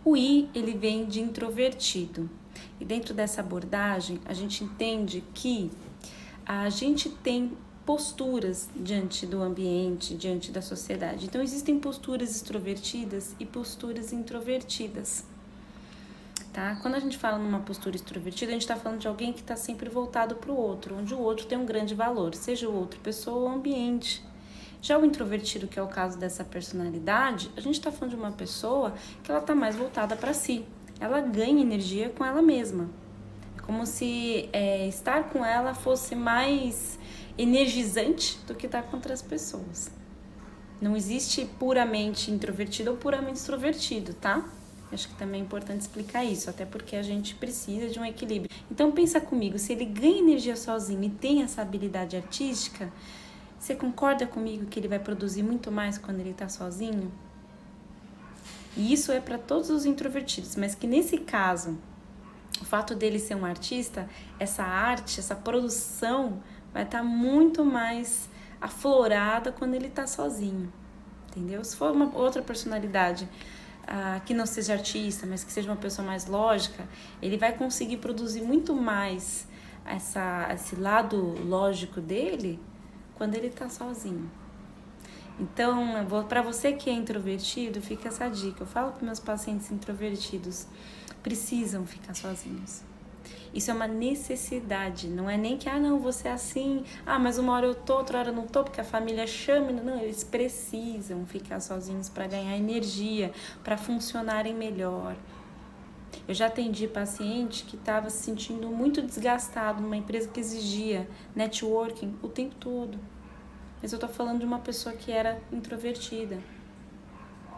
O I, ele vem de introvertido. E dentro dessa abordagem, a gente entende que a gente tem posturas diante do ambiente, diante da sociedade. Então, existem posturas extrovertidas e posturas introvertidas. Tá? Quando a gente fala numa postura extrovertida, a gente está falando de alguém que está sempre voltado para o outro, onde o outro tem um grande valor, seja o outro pessoa ou ambiente. Já o introvertido, que é o caso dessa personalidade, a gente está falando de uma pessoa que ela está mais voltada para si. Ela ganha energia com ela mesma. É como se estar com ela fosse mais energizante do que estar com outras pessoas. Não existe puramente introvertido ou puramente extrovertido, tá? Acho que também é importante explicar isso, até porque a gente precisa de um equilíbrio. Então pensa comigo, se ele ganha energia sozinho e tem essa habilidade artística, você concorda comigo que ele vai produzir muito mais quando ele está sozinho? E isso é para todos os introvertidos, mas que nesse caso, o fato dele ser um artista, essa arte, essa produção vai estar muito mais aflorada quando ele está sozinho, entendeu? Se for uma outra personalidade que não seja artista, mas que seja uma pessoa mais lógica, ele vai conseguir produzir muito mais esse lado lógico dele quando ele está sozinho. Então, para você que é introvertido, fica essa dica. Eu falo para meus pacientes introvertidos, precisam ficar sozinhos. Isso é uma necessidade, não é nem que, não, você é assim, mas uma hora eu tô, outra hora eu não tô, porque a família chama, não, eles precisam ficar sozinhos para ganhar energia, para funcionarem melhor. Eu já atendi paciente que estava se sentindo muito desgastado numa empresa que exigia networking o tempo todo. Mas eu tô falando de uma pessoa que era introvertida,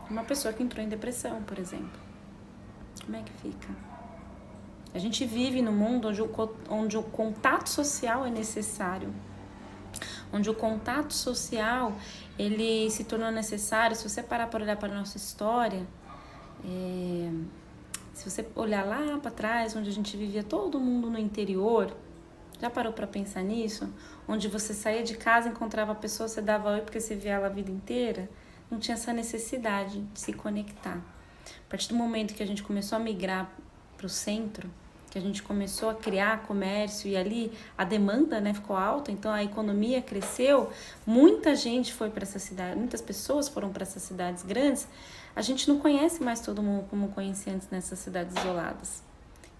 uma pessoa que entrou em depressão, por exemplo. Como é que fica? A gente vive num mundo onde o contato social é necessário, onde o contato social ele se tornou necessário. Se você parar para olhar para a nossa história, se você olhar lá para trás, onde a gente vivia todo mundo no interior, já parou para pensar nisso? Onde você saía de casa, encontrava a pessoa, você dava oi porque você via ela a vida inteira, não tinha essa necessidade de se conectar. A partir do momento que a gente começou a migrar para o centro, que a gente começou a criar comércio e ali a demanda, ficou alta, então a economia cresceu, muita gente foi para essa cidade, muitas pessoas foram para essas cidades grandes, a gente não conhece mais todo mundo como conhecia antes nessas cidades isoladas.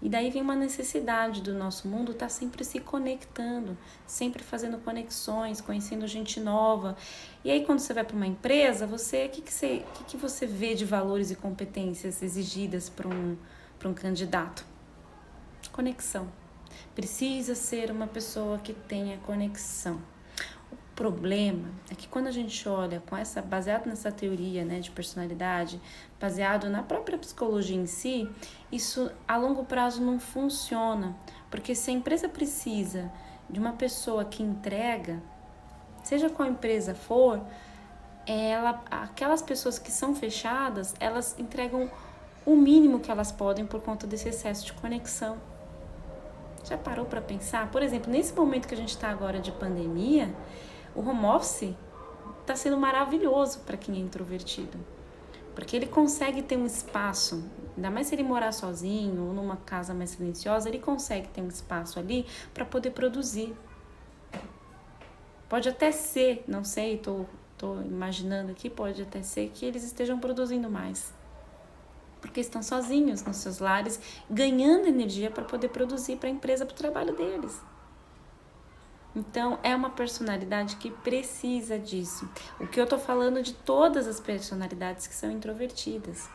E daí vem uma necessidade do nosso mundo estar sempre se conectando, sempre fazendo conexões, conhecendo gente nova. E aí quando você vai para uma empresa, o que você vê de valores e competências exigidas para um candidato? Conexão. Precisa ser uma pessoa que tenha conexão. O problema é que quando a gente olha baseado nessa teoria, de personalidade, baseado na própria psicologia em si, isso a longo prazo não funciona, porque se a empresa precisa de uma pessoa que entrega, seja qual empresa for, aquelas pessoas que são fechadas, elas entregam o mínimo que elas podem por conta desse excesso de conexão. Já parou para pensar? Por exemplo, nesse momento que a gente está agora de pandemia, o home office está sendo maravilhoso para quem é introvertido, porque ele consegue ter um espaço, ainda mais se ele morar sozinho ou numa casa mais silenciosa, ele consegue ter um espaço ali para poder produzir. Pode até ser, não sei, tô imaginando aqui, pode até ser que eles estejam produzindo mais, porque estão sozinhos nos seus lares, ganhando energia para poder produzir para a empresa, para o trabalho deles. Então, é uma personalidade que precisa disso. O que eu tô falando de todas as personalidades que são introvertidas.